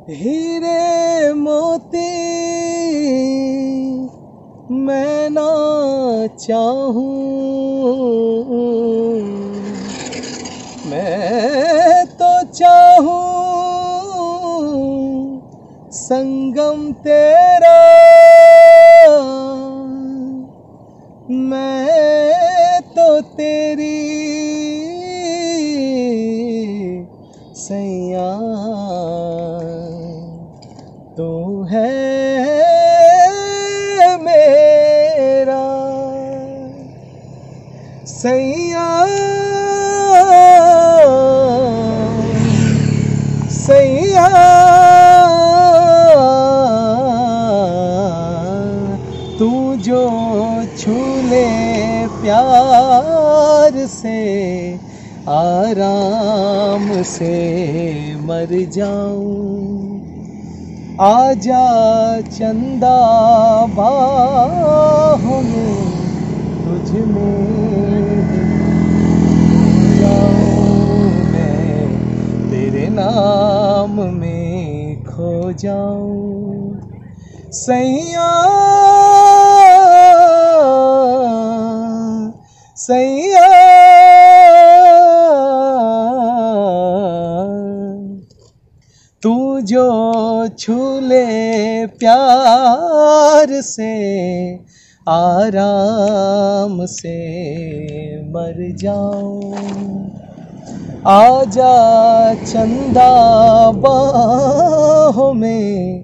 हीरे मोती मैं ना चाहूं, मैं तो चाहूं संगम तेरा, मैं तो तेरी सैया, तू है मेरा सैया, सैया तू जो छू ले प्यार से आराम से मर जाऊं। आजा चंदा बाहों में तुझ में जाऊं, मैं तेरे नाम में खो जाऊं सैया, सैया तू जो छू ले प्यार से आराम से मर जाऊं। आजा चंदा बाहों में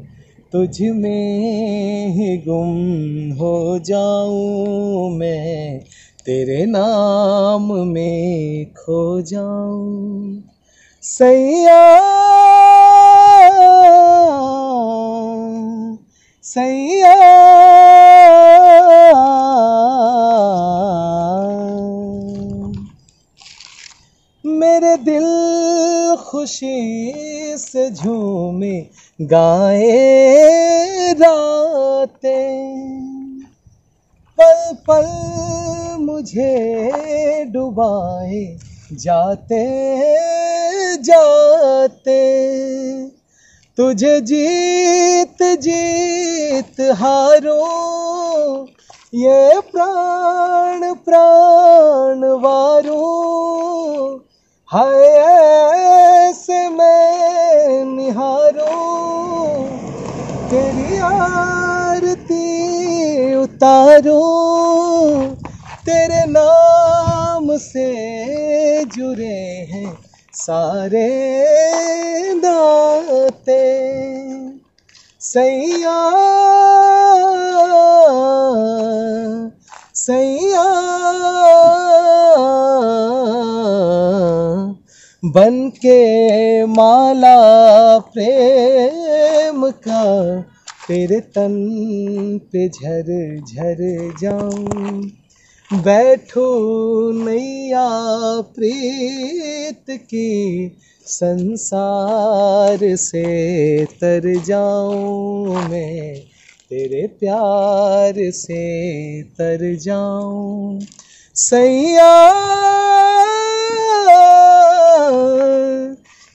तुझ में ही गुम हो जाऊं, मैं तेरे नाम में खो जाऊं सैया, सैया मेरे दिल खुशी से झूमे गाए रातें, पल पल मुझे डुबाए जाते जाते, तुझे जीत जीत हारूं, ये प्राण प्राण वारूं, हाय ऐसे मैं निहारूं, तेरी आरती उतारूं, तेरे नाम से जुड़े हैं सारे नाते सैया, सैया बन के माला प्रेम का तेरे तन पे झर झर जाऊं, बैठो नैया प्रीत की संसार से तर जाऊं, मैं तेरे प्यार से तर जाऊं सैया,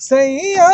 सैया।